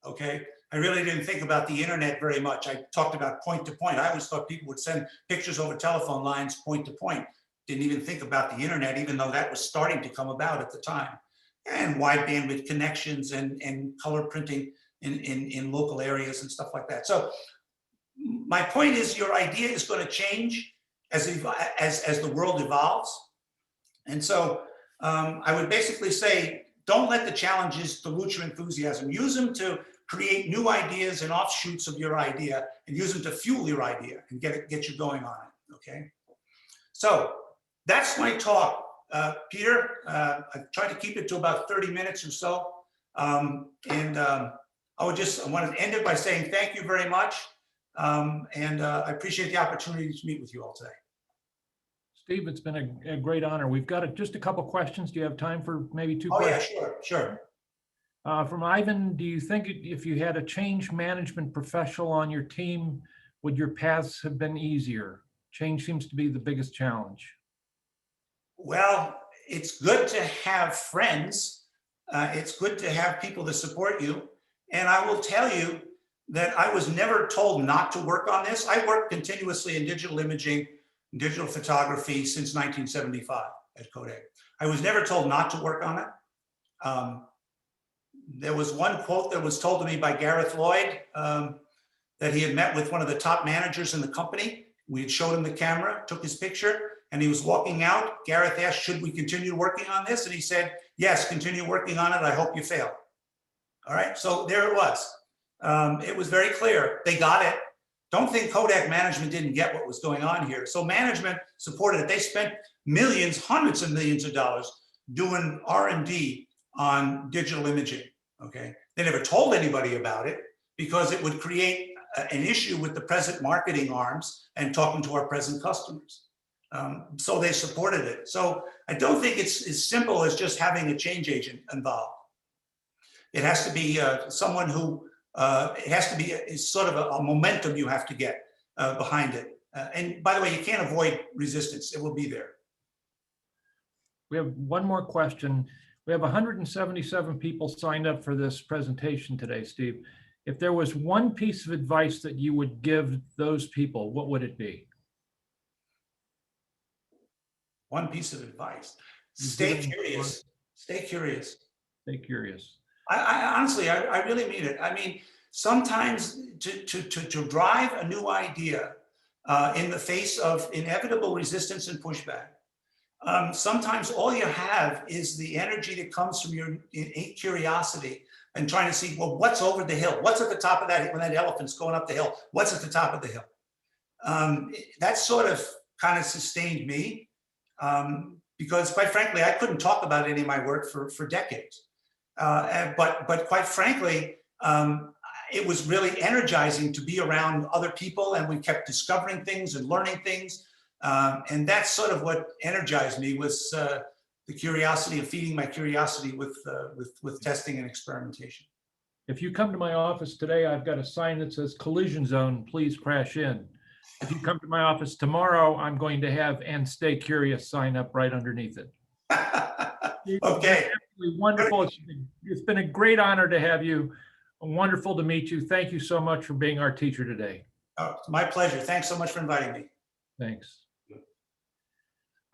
okay? I really didn't think about the internet very much. I talked about point to point. I always thought people would send pictures over telephone lines point to point. Didn't even think about the internet, even though that was starting to come about at the time. And wide bandwidth connections and color printing in local areas and stuff like that. So my point is your idea is going to change as the world evolves. And so I would basically say, don't let the challenges dilute your enthusiasm. Use them to create new ideas and offshoots of your idea and use them to fuel your idea and get you going on it, okay? So that's my talk Peter, I tried to keep it to about 30 minutes or so. I wanted to end it by saying thank you very much. I appreciate the opportunity to meet with you all today. Steve, it's been a great honor. We've got just a couple questions. Do you have time for maybe two Oh, questions? yeah, sure. From Ivan, do you think if you had a change management professional on your team, would your paths have been easier? Change seems to be the biggest challenge. Well, it's good to have friends. It's good to have people to support you. And I will tell you that I was never told not to work on this. I worked continuously in digital imaging, digital photography since 1975 at Kodak. I was never told not to work on it. There was one quote that was told to me by Gareth Lloyd that he had met with one of the top managers in the company. We had showed him the camera, took his picture, and he was walking out. Gareth asked, should we continue working on this? And he said, yes, continue working on it. I hope you fail. All right, so there it was. It was very clear. They got it. Don't think Kodak management didn't get what was going on here. So management supported it. They spent millions, hundreds of millions of dollars doing R&D on digital imaging, okay? They never told anybody about it because it would create an issue with the present marketing arms and talking to our present customers. So they supported it. So I don't think it's as simple as just having a change agent involved. It has to be someone who, it has to be sort of a momentum you have to get behind it. And by the way, you can't avoid resistance. It will be there. We have one more question. We have 177 people signed up for this presentation today, Steve. If there was one piece of advice that you would give those people, what would it be? One piece of advice. Stay curious. Stay curious. Stay curious. I honestly, I really mean it. I mean, sometimes to drive a new idea in the face of inevitable resistance and pushback, sometimes all you have is the energy that comes from your innate curiosity and trying to see, well, what's over the hill? What's at the top of that, when that elephant's going up the hill? What's at the top of the hill? That sort of kind of sustained me because quite frankly, I couldn't talk about any of my work for decades. But quite frankly, it was really energizing to be around other people, and we kept discovering things and learning things. And that's sort of what energized me, was the curiosity of feeding my curiosity with testing and experimentation. If you come to my office today, I've got a sign that says collision zone, please crash in. If you come to my office tomorrow, I'm going to have and stay curious sign up right underneath it. Okay. Wonderful. It's been a great honor to have you. Wonderful to meet you. Thank you so much for being our teacher today. Oh, it's my pleasure. Thanks so much for inviting me. Thanks.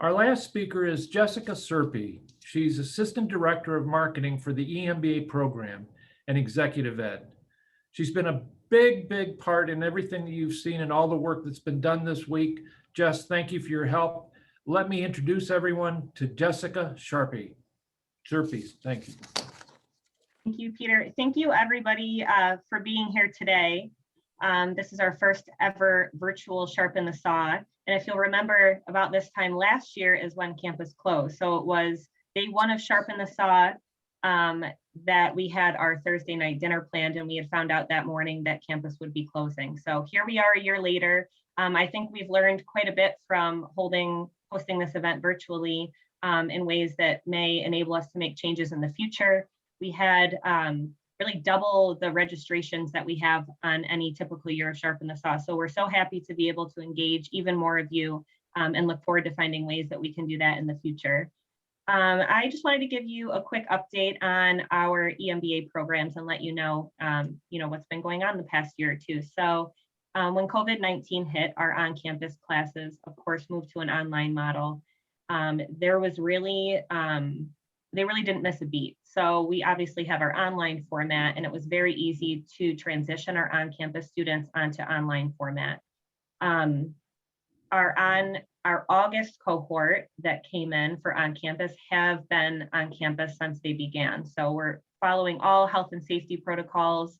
Our last speaker is Jessica Serpie. She's Assistant Director of Marketing for the EMBA program and Executive Ed. She's been a big part in everything that you've seen and all the work that's been done this week. Jess, thank you for your help. Let me introduce everyone to Jessica Serpie. Thank you. Thank you, Peter. Thank you, everybody, for being here today. This is our first ever virtual Sharpen the Saw. And if you'll remember, about this time last year is when campus closed. So it was day one of Sharpen the Saw that we had our Thursday night dinner planned, and we had found out that morning that campus would be closing. So here we are a year later. I think we've learned quite a bit from hosting this event virtually in ways that may enable us to make changes in the future. We had really double the registrations that we have on any typical year of Sharpen the Saw. So we're so happy to be able to engage even more of you and look forward to finding ways that we can do that in the future. I just wanted to give you a quick update on our EMBA programs and let you know, what's been going on the past year or two. So when COVID-19 hit, our on-campus classes, of course, moved to an online model. There was really, they really didn't miss a beat. So we obviously have our online format, and it was very easy to transition our on-campus students onto online format. Our August cohort that came in for on-campus have been on campus since they began. So we're following all health and safety protocols.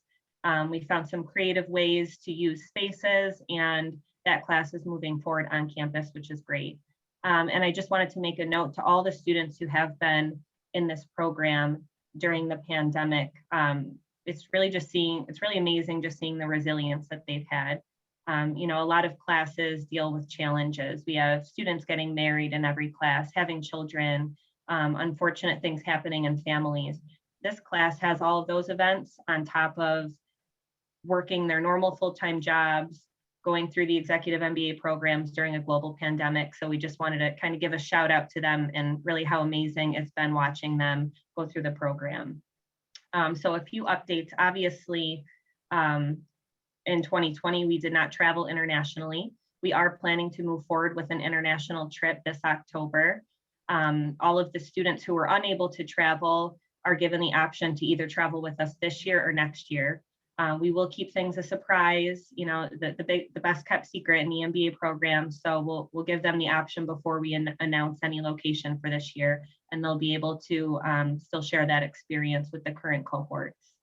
We found some creative ways to use spaces, and that class is moving forward on campus, which is great. And I just wanted to make a note to all the students who have been in this program during the pandemic. It's really amazing just seeing the resilience that they've had. You know, a lot of classes deal with challenges. We have students getting married in every class, having children, unfortunate things happening in families. This class has all of those events on top of working their normal full-time jobs, going through the executive MBA programs during a global pandemic. So we just wanted to kind of give a shout out to them and really how amazing it's been watching them go through the program. So a few updates, obviously, in 2020, we did not travel internationally. We are planning to move forward with an international trip this October. All of the students who were unable to travel are given the option to either travel with us this year or next year. We will keep things a surprise, you know, the best kept secret in the MBA program. So we'll give them the option before we announce any location for this year, and they'll be able to still share that experience with the current cohorts.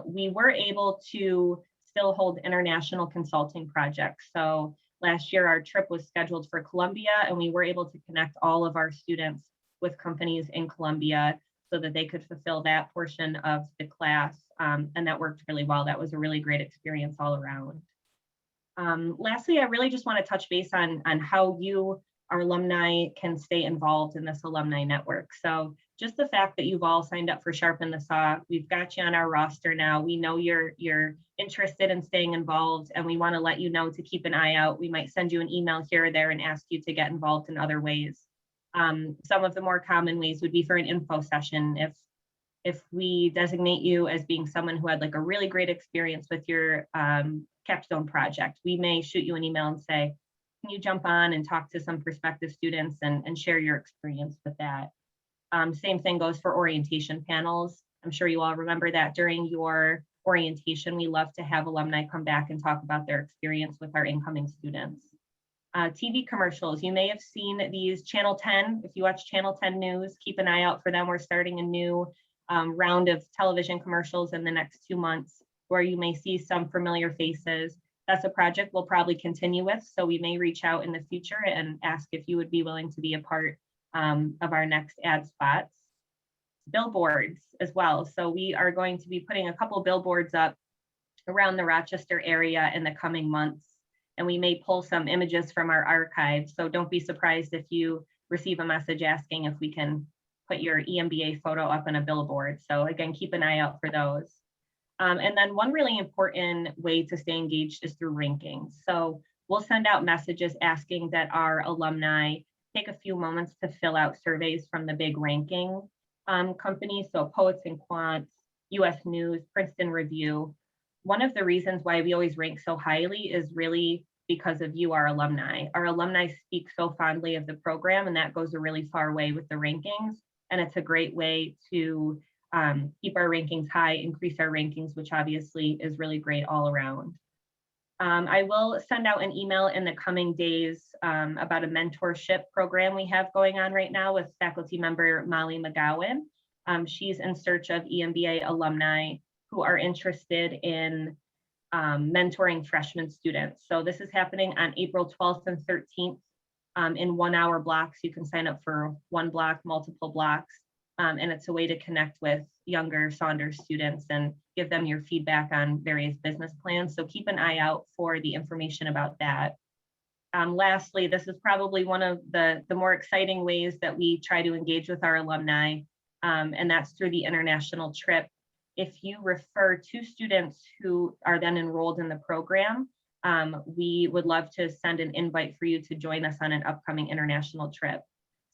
We were able to still hold international consulting projects. So last year, our trip was scheduled for Colombia, and we were able to connect all of our students with companies in Colombia so that they could fulfill that portion of the class. And that worked really well. That was a really great experience all around. Lastly, I really just want to touch base on how you, our alumni, can stay involved in this alumni network. So just the fact that you've all signed up for Sharpen the Saw, we've got you on our roster now. We know you're interested in staying involved, and we want to let you know to keep an eye out. We might send you an email here or there and ask you to get involved in other ways. Some of the more common ways would be for an info session. If we designate you as being someone who had like a really great experience with your capstone project, we may shoot you an email and say, can you jump on and talk to some prospective students and share your experience with that? Same thing goes for orientation panels. I'm sure you all remember that during your orientation, we love to have alumni come back and talk about their experience with our incoming students. TV commercials, you may have seen these Channel 10. If you watch Channel 10 News, keep an eye out for them. We're starting a new round of television commercials in the next 2 months where you may see some familiar faces. That's a project we'll probably continue with, so we may reach out in the future and ask if you would be willing to be a part of our next ad spots. Billboards as well. So we are going to be putting a couple billboards up around the Rochester area in the coming months, and we may pull some images from our archive. So don't be surprised if you receive a message asking if we can put your EMBA photo up on a billboard. So again, keep an eye out for those. And then one really important way to stay engaged is through rankings. So we'll send out messages asking that our alumni take a few moments to fill out surveys from the big ranking companies. So Poets and Quants, US News, Princeton Review. One of the reasons why we always rank so highly is really because of you, our alumni. Our alumni speak so fondly of the program, and that goes a really far way with the rankings. And it's a great way to keep our rankings high, increase our rankings, which obviously is really great all around. I will send out an email in the coming days about a mentorship program we have going on right now with faculty member Molly McGowan. She's in search of EMBA alumni who are interested in mentoring freshman students. So this is happening on April 12th and 13th in 1 hour blocks. You can sign up for one block, multiple blocks. And it's a way to connect with younger Saunders students and give them your feedback on various business plans. So keep an eye out for the information about that. Lastly, this is probably one of the more exciting ways that we try to engage with our alumni, and that's through the international trip. If you refer to students who are then enrolled in the program, we would love to send an invite for you to join us on an upcoming international trip.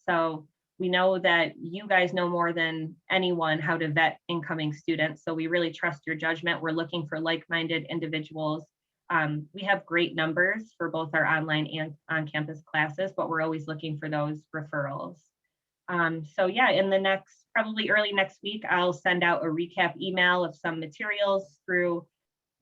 So we know that you guys know more than anyone how to vet incoming students. So we really trust your judgment. We're looking for like-minded individuals. We have great numbers for both our online and on-campus classes, but we're always looking for those referrals. So yeah, in the probably early next week, I'll send out a recap email of some materials through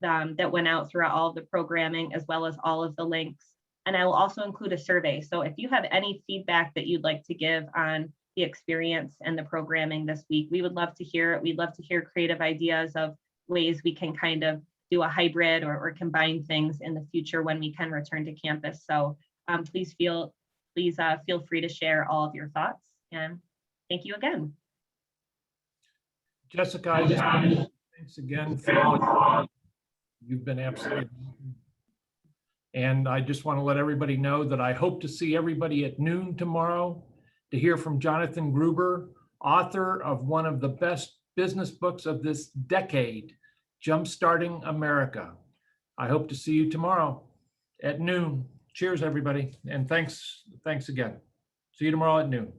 that went out throughout all of the programming, as well as all of the links. And I will also include a survey. So if you have any feedback that you'd like to give on the experience and the programming this week, we would love to hear it. We'd love to hear creative ideas of ways we can kind of do a hybrid or combine things in the future when we can return to campus. So please feel please feel free to share all of your thoughts. And thank you again. Jessica, I just want to say thanks again for all you've been absolutely. And I just want to let everybody know that I hope to see everybody at noon tomorrow to hear from Jonathan Gruber, author of one of the best business books of this decade, Jumpstarting America. I hope to see you tomorrow at noon. Cheers, everybody. And thanks again. See you tomorrow at noon.